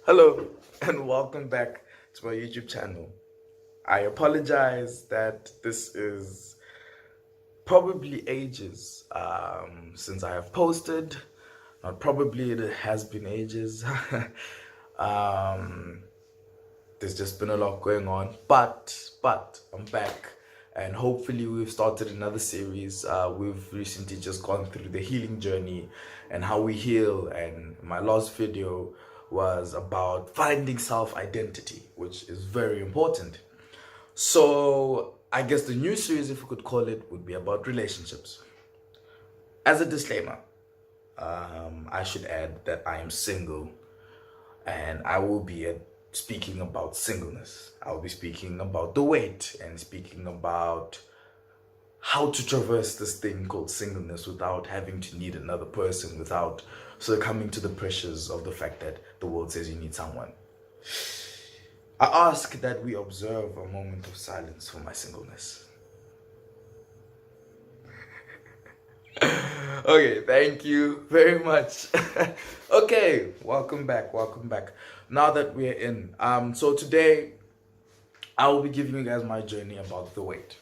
Hello and welcome back to my YouTube channel. I apologize that this is probably ages since I have posted. Not probably, it has been ages. um, there's just been a lot going on, but I'm back, and hopefully we've started another series. We've recently just gone through the healing journey and how we heal, and my last video was about finding self-identity, which is very important. So I guess the new series, if we could call it, would be about relationships. As a disclaimer, I should add that I am single, and I will be speaking about singleness. I'll be speaking about the weight and speaking about how to traverse this thing called singleness without having to need another person, without succumbing to the pressures of the fact that the world says you need someone. I ask that we observe a moment of silence for my singleness. Okay, thank you very much. Okay, welcome back. Now that we're in, so today I will be giving you guys my journey about the weight.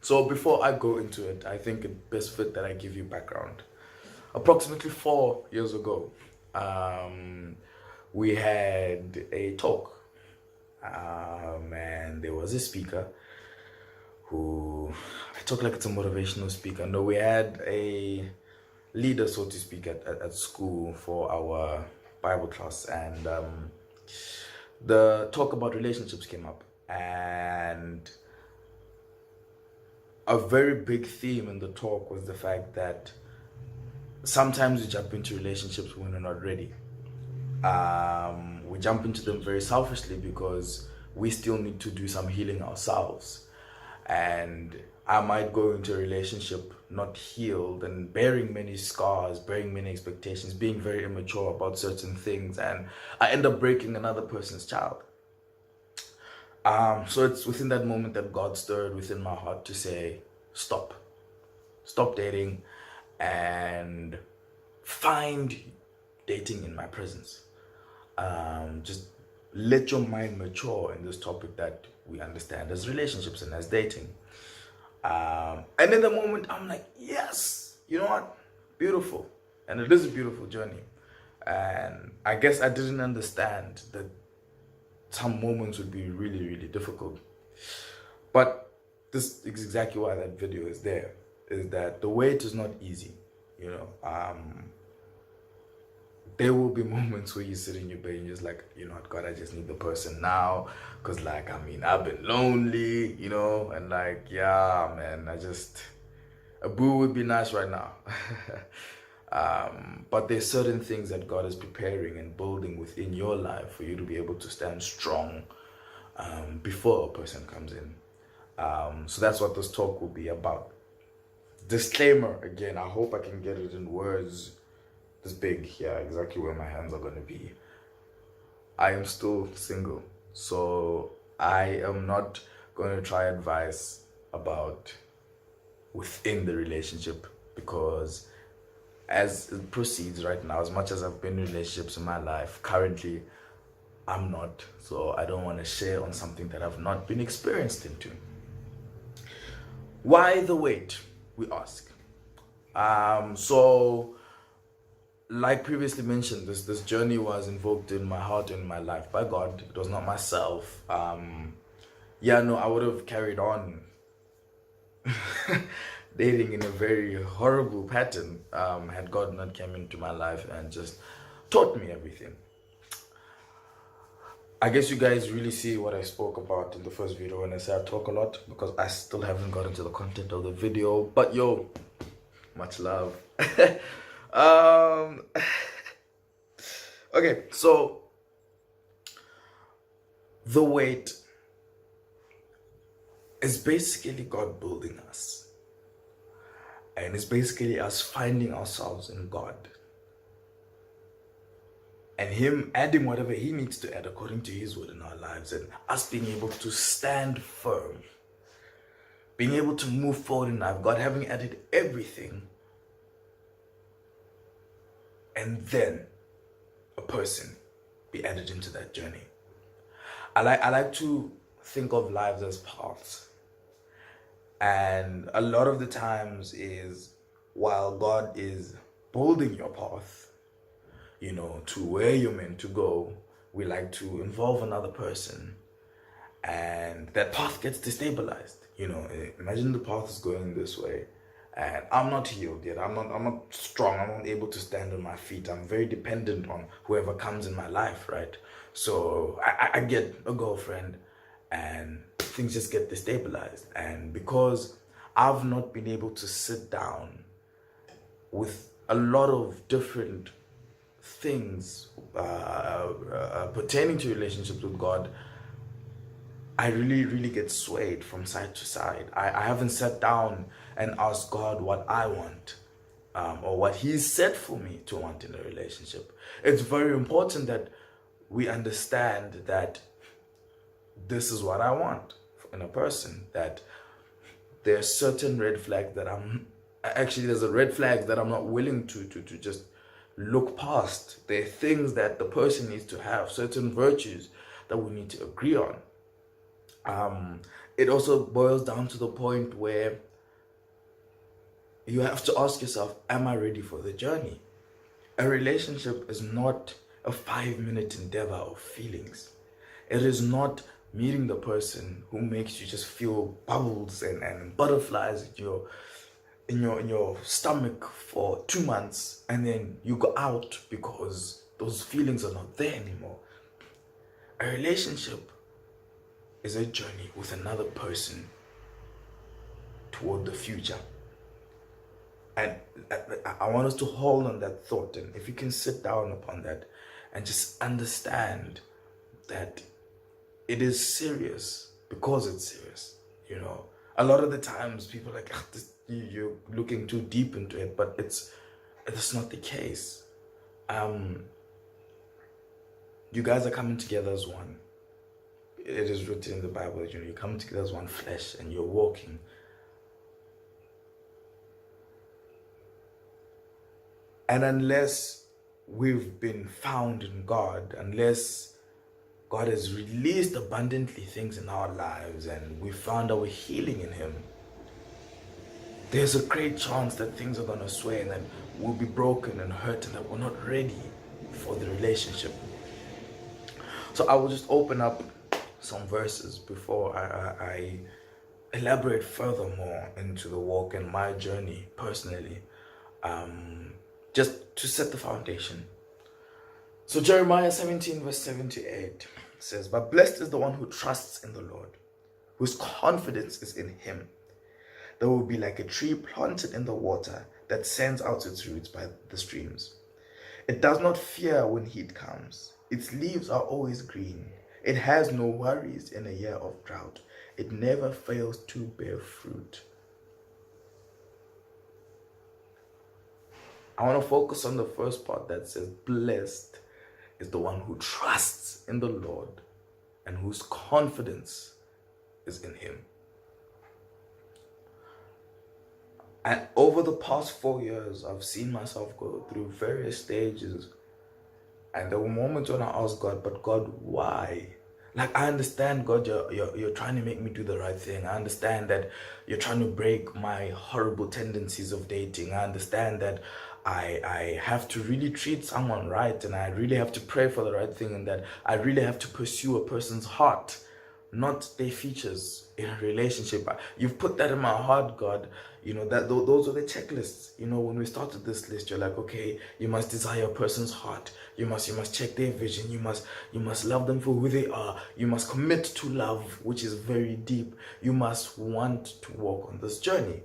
So before I go into it, I think it best fit that I give you background. Approximately 4 years ago, we had a talk, and there was a speaker who, I talk like it's a motivational speaker. No, we had a leader, so to speak, at school for our Bible class, and the talk about relationships came up, and a very big theme in the talk was the fact that sometimes we jump into relationships when we're not ready. We jump into them very selfishly because we still need to do some healing ourselves. And I might go into a relationship not healed and bearing many scars, bearing many expectations, being very immature about certain things, and I end up breaking another person's child. So it's within that moment that God stirred within my heart to say, stop dating and find dating in my presence. Just let your mind mature in this topic that we understand as relationships and as dating. And in the moment, I'm like, yes, you know what? Beautiful. And it is a beautiful journey. And I guess I didn't understand that some moments would be really, really difficult. But this is exactly why that video is there, is that the wait is not easy, you know. There will be moments where you sit in your bed and you're just like, you know what, God, I just need the person now. Because, like, I mean, I've been lonely, you know, and like, yeah, man, a boo would be nice right now. But there's certain things that God is preparing and building within your life for you to be able to stand strong before a person comes in. So that's what this talk will be about. Disclaimer, again, I hope I can get it in words this big, yeah, exactly where my hands are going to be. I am still single, so I am not going to try advice about within the relationship, because as it proceeds right now, as much as I've been in relationships in my life, currently I'm not, so I don't want to share on something that I've not been experienced into. Why the wait, we ask. So like previously mentioned, this journey was invoked in my heart and in my life by God. It was not myself. Yeah, no, I would have carried on dating in a very horrible pattern had God not come into my life and just taught me everything. I guess you guys really see what I spoke about in the first video when I say I talk a lot, because I still haven't got into the content of the video. But yo, much love. Okay, so the wait is basically God building us, and it's basically us finding ourselves in God and Him adding whatever He needs to add according to His word in our lives, and us being able to stand firm, being able to move forward in life, God having added everything, and then a person be added into that journey. I like to think of lives as paths. And a lot of the times is while God is building your path, to where you're meant to go, we like to involve another person and that path gets destabilized. Imagine the path is going this way and I'm not healed yet. I'm not strong. I'm not able to stand on my feet. I'm very dependent on whoever comes in my life, right? So I get a girlfriend and things just get destabilized. And because I've not been able to sit down with a lot of different things pertaining to relationships with God, I really, really get swayed from side to side. I haven't sat down and asked God what I want, or what He's set for me to want in a relationship. It's very important that we understand that this is what I want in a person, that there's certain red flags that there's a red flag that I'm not willing to just look past. There are things that the person needs to have, certain virtues that we need to agree on. It also boils down to the point where you have to ask yourself, am I ready for the journey? A relationship is not a 5-minute endeavor of feelings. It is not meeting the person who makes you just feel bubbles and butterflies in your stomach for 2 months and then you go out because those feelings are not there anymore. A relationship is a journey with another person toward the future. And I want us to hold on that thought, and if you can sit down upon that and just understand that it is serious because it's serious. A lot of the times people are like, you're looking too deep into it, but it's not the case. You guys are coming together as one. It is written in the Bible that you're coming together as one flesh and you're walking. And unless we've been found in God, unless God has released abundantly things in our lives and we found our healing in Him, there's a great chance that things are going to sway and that we'll be broken and hurt and that we're not ready for the relationship. So I will just open up some verses before I elaborate furthermore into the walk and my journey personally, just to set the foundation. So Jeremiah 17 verse 7 to 8 says, "But blessed is the one who trusts in the Lord, whose confidence is in Him. They will be like a tree planted in the water that sends out its roots by the streams. It does not fear when heat comes. Its leaves are always green. It has no worries in a year of drought. It never fails to bear fruit." I want to focus on the first part that says, blessed is the one who trusts in the Lord and whose confidence is in Him. And over the past 4 years, I've seen myself go through various stages. And there were moments when I asked God, but God, why? Like, I understand, God, you're trying to make me do the right thing. I understand that you're trying to break my horrible tendencies of dating. I understand that I have to really treat someone right, and I really have to pray for the right thing, and that I really have to pursue a person's heart, not their features in a relationship. You've put that in my heart, God. That those are the checklists. When we started this list, you're like, okay, you must desire a person's heart. You must check their vision. You must love them for who they are. You must commit to love, which is very deep. You must want to walk on this journey.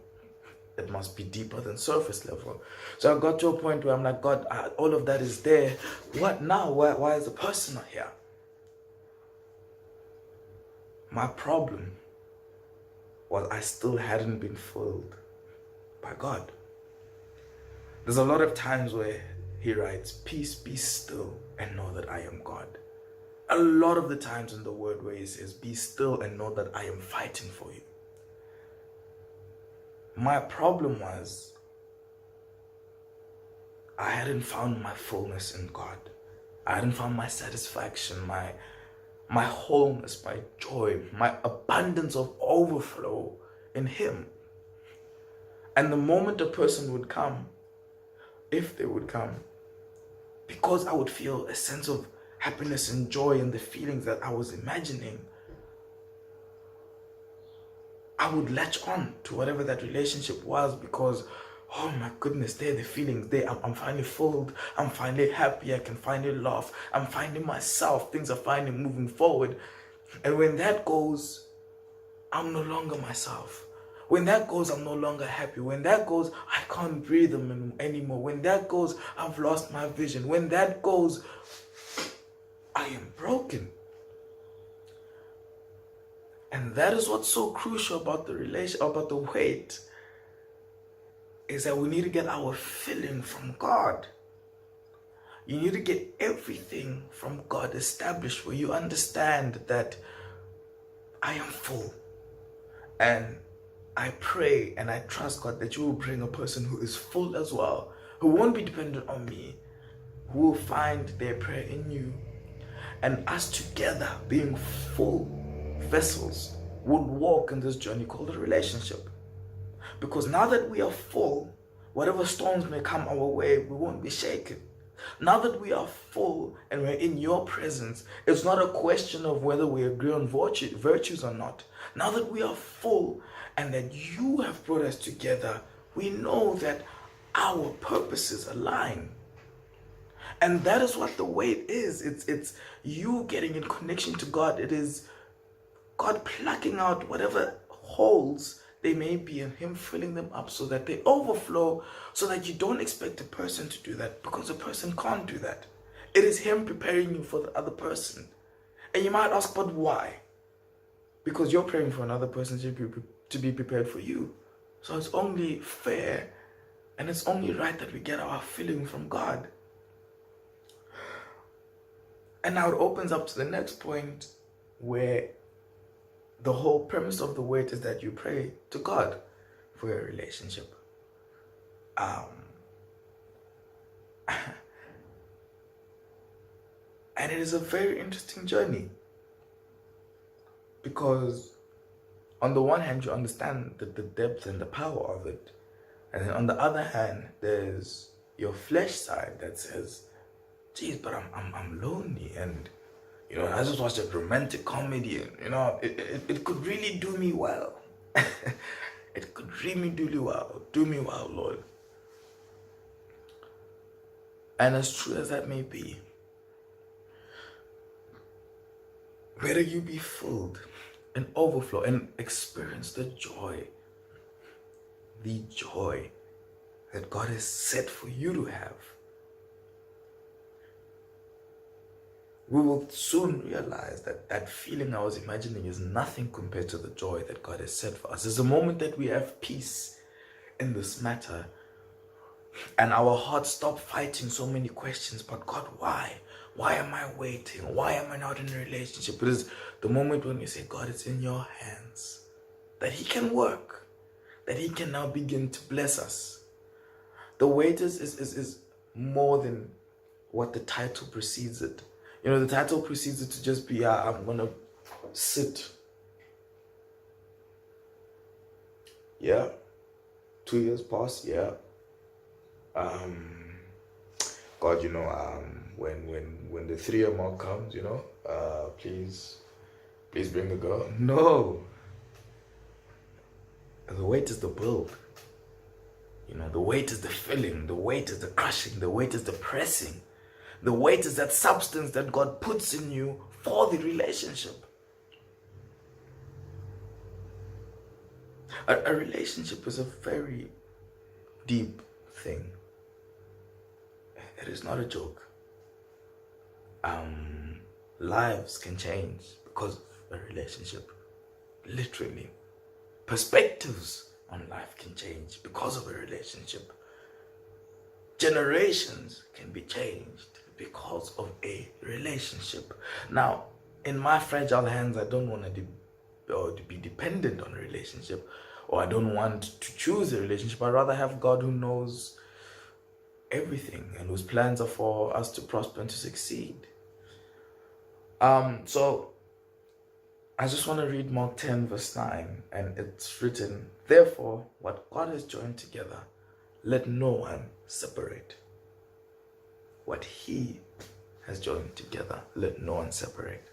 It must be deeper than surface level. So I got to a point where I'm like, God, all of that is there. What now? Why is the person not here? My problem was I still hadn't been filled by God. There's a lot of times where He writes, "Peace, be still and know that I am God." A lot of the times in the word where He says, "Be still and know that I am fighting for you." My problem was I hadn't found my fullness in God. I hadn't found my satisfaction, my wholeness, my joy, my abundance of overflow in Him. And the moment a person would come, if they would come, because I would feel a sense of happiness and joy in the feelings that I was imagining, I would latch on to whatever that relationship was, because, oh my goodness, they're the feelings. I'm finally filled. I'm finally happy. I can finally laugh. I'm finding myself. Things are finally moving forward. And when that goes, I'm no longer myself. When that goes, I'm no longer happy. When that goes, I can't breathe anymore. When that goes, I've lost my vision. When that goes, I am broken. And that is what's so crucial about the about the wait, is that we need to get our filling from God. You need to get everything from God established, where you understand that I am full. And I pray and I trust God that you will bring a person who is full as well, who won't be dependent on me, who will find their prayer in you. And us together, being full vessels, would walk in this journey called a relationship. Because now that we are full, whatever storms may come our way, we won't be shaken. Now that we are full and we're in your presence, it's not a question of whether we agree on virtues or not. Now that we are full and that you have brought us together, we know that our purposes align. And that is what the wait is. It's you getting in connection to God. It is God plucking out whatever holes they may be and Him filling them up so that they overflow, so that you don't expect a person to do that, because a person can't do that. It is Him preparing you for the other person. And you might ask, but why? Because you're praying for another person to be prepared for you. So it's only fair and it's only right that we get our filling from God. And now it opens up to the next point, where the whole premise of the wait is that you pray to God for your relationship. And it is a very interesting journey, because on the one hand, you understand the depth and the power of it. And then on the other hand, there's your flesh side that says, geez, but I'm lonely, and I just watched a romantic comedy, and it could really do me well. It could really do me well, Lord. And as true as that may be, whether you be filled and overflow and experience the joy that God has set for you to have, we will soon realize that that feeling I was imagining is nothing compared to the joy that God has set for us. There's a moment that we have peace in this matter, and our hearts stop fighting so many questions. But God, why? Why am I waiting? Why am I not in a relationship? It is the moment when we say, God, it's in your hands, that He can work, that He can now begin to bless us. The wait is more than what the title precedes it. The title precedes it to just be, I'm going to sit. Yeah. 2 years pass, yeah. God, when the 3-year mark comes, please bring the girl. No. The wait is the build. The wait is the filling. The wait is the crushing. The wait is the pressing. The wait is that substance that God puts in you for the relationship. A relationship is a very deep thing. It is not a joke. Lives can change because of a relationship. Literally. Perspectives on life can change because of a relationship. Generations can be changed because of a relationship. Now, in my fragile hands, I don't want to be dependent on a relationship, or I don't want to choose a relationship. I'd rather have God who knows everything, and whose plans are for us to prosper and to succeed. So I just want to read Mark 10 verse 9, and it's written, "Therefore, what God has joined together, let no one separate." What he has joined together, let no one separate.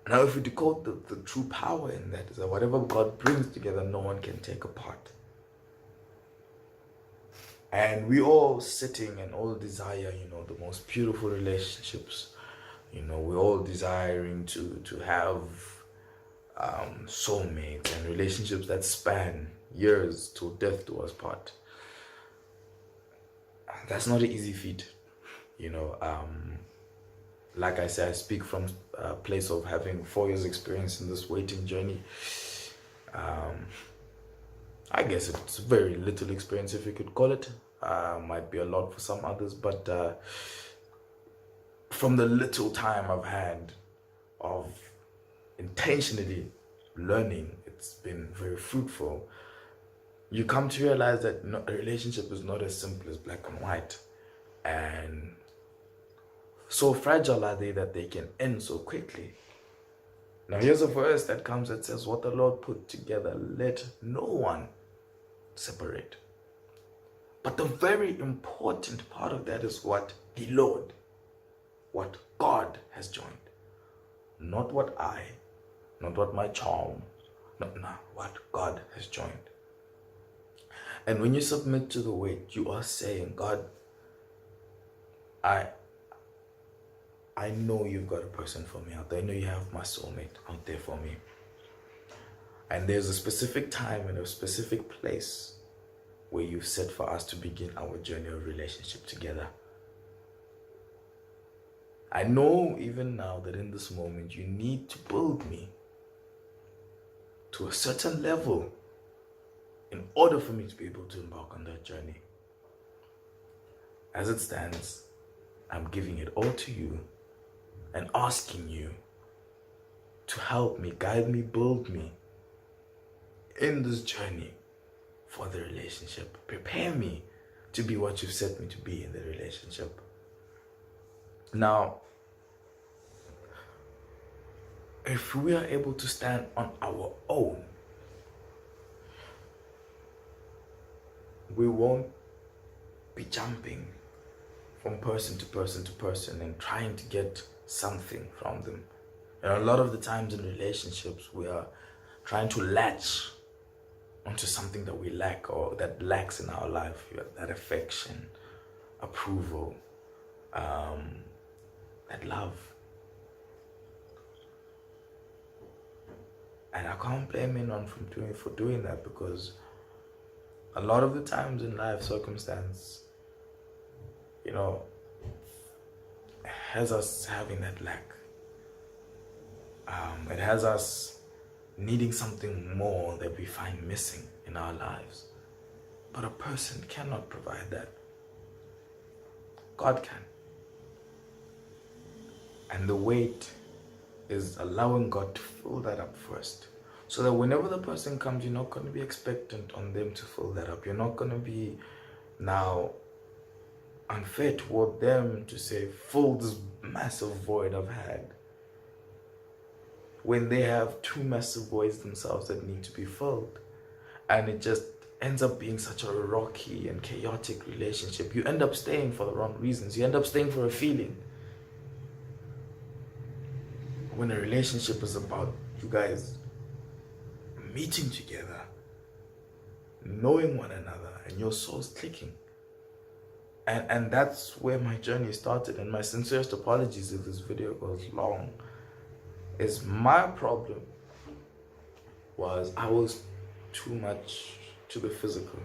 Now, if we decode the true power in that, is that whatever God brings together, no one can take apart. And we all sitting and all desire, the most beautiful relationships. We're all desiring to have soulmates and relationships that span years till death do us part. That's not an easy feat. Like I said, I speak from a place of having 4 years experience in this waiting journey. I guess it's very little experience, if you could call it. Might be a lot for some others, but from the little time I've had of intentionally learning, it's been very fruitful. You come to realize that a relationship is not as simple as black and white, and so fragile are they that they can end so quickly. Now here's a verse that comes that says, "What the Lord put together, let no one separate." But the very important part of that is what the Lord, what God has joined. Not what not what my charm, not what God has joined. And when you submit to the weight, you are saying, "God, I know you've got a person for me out there. I know you have my soulmate out there for me. And there's a specific time and a specific place where you've set for us to begin our journey of relationship together. I know even now that in this moment you need to build me to a certain level in order for me to be able to embark on that journey. As it stands, I'm giving it all to you and asking you to help me, guide me, build me in this journey for the relationship. Prepare me to be what you've set me to be in the relationship." Now, if we are able to stand on our own, we won't be jumping from person to person to person and trying to get something from them. And a lot of the times in relationships, we are trying to latch onto something that we lack or that lacks in our life. That affection, approval, that love. And I can't blame anyone for doing that, because a lot of the times in life, circumstance, has us having that lack. It has us needing something more that we find missing in our lives. But a person cannot provide that. God can. And the weight is allowing God to fill that up first. So that whenever the person comes, you're not going to be expectant on them to fill that up. You're not going to be now unfair toward them to say, "Fill this massive void I've had," when they have two massive voids themselves that need to be filled. And it just ends up being such a rocky and chaotic relationship. You end up staying for the wrong reasons. You end up staying for a feeling. When a relationship is about you guys meeting together, knowing one another, and your souls clicking. And that's where my journey started. And my sincerest apologies if this video goes long. Is my problem was I was too much to the physical.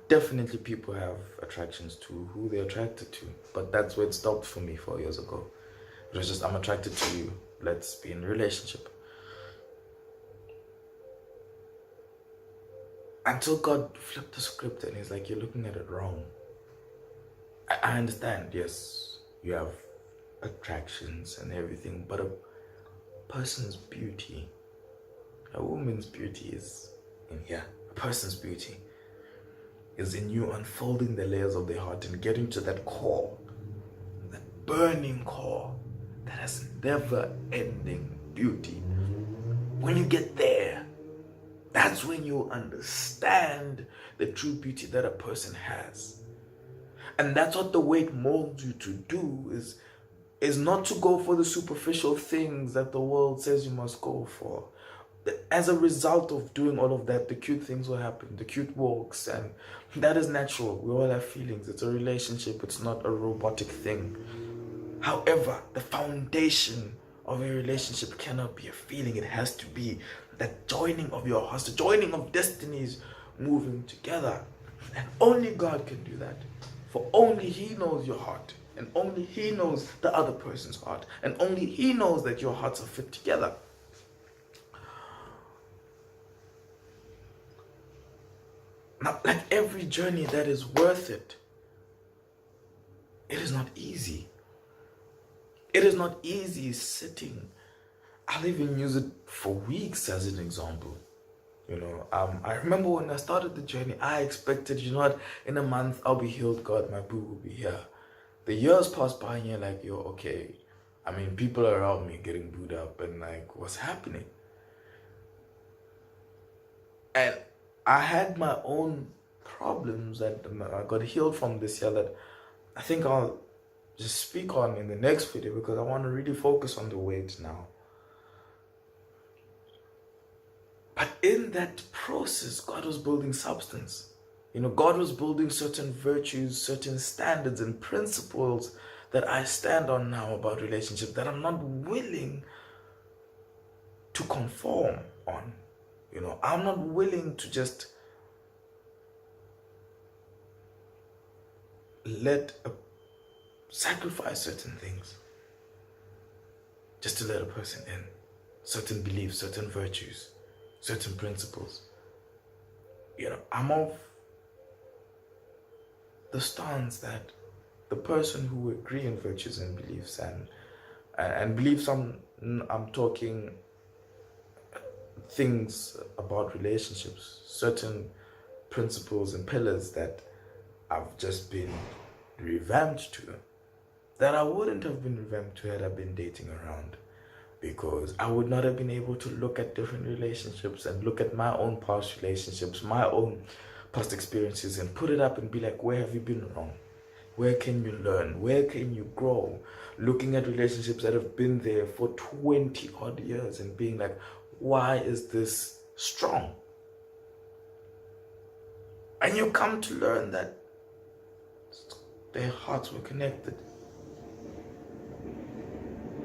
Definitely people have attractions to who they're attracted to, but that's where it stopped for me 4 years ago. It was just, I'm attracted to you, let's be in a relationship. Until God flipped the script and he's like, "You're looking at it wrong." I understand, yes, you have attractions and everything, but a person's beauty, a woman's beauty is in here. A person's beauty is in you unfolding the layers of their heart and getting to that core, that burning core that has never-ending beauty. When you get there, that's when you understand the true beauty that a person has. And that's what the weight molds you to do, is not to go for the superficial things that the world says you must go for. As a result of doing all of that, the cute things will happen, the cute walks, and that is natural. We all have feelings. It's a relationship. It's not a robotic thing. However, the foundation of a relationship cannot be a feeling. It has to be that joining of your hearts, the joining of destinies moving together. And only God can do that. For only He knows your heart. And only He knows the other person's heart. And only He knows that your hearts are fit together. Now, like every journey that is worth it, it is not easy. It is not easy sitting. I'll even use it for weeks as an example. I remember when I started the journey, I expected, in a month I'll be healed, God, my boo will be here. The years passed by and you're like, yo, okay. I mean, people around me getting booed up and like, what's happening? And I had my own problems that I got healed from this year that I think I'll just speak on in the next video, because I want to really focus on the weight now. But in that process, God was building substance. God was building certain virtues, certain standards and principles that I stand on now about relationships that I'm not willing to conform on. I'm not willing to just sacrifice certain things just to let a person in. Certain beliefs, certain virtues, certain principles. I'm of the stance that the person who agree in virtues and beliefs and beliefs, I'm talking things about relationships, certain principles and pillars that I've just been revamped to, that I wouldn't have been revamped to had I been dating around, because I would not have been able to look at different relationships and look at my own past relationships, my own past experiences, and put it up and be like, where have you been wrong? Where can you learn? Where can you grow? Looking at relationships that have been there for 20 odd years and being like, why is this strong? And you come to learn that their hearts were connected.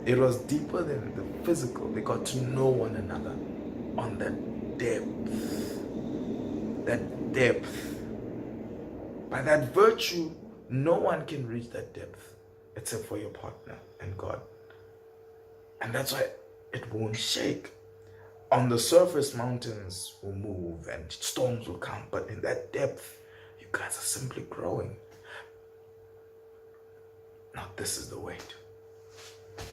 It was deeper than the physical. They got to know one another on that depth. That depth. By that virtue, no one can reach that depth except for your partner and God. And that's why it won't shake. On the surface, mountains will move and storms will come, but in that depth, you guys are simply growing. Now, this is the weight.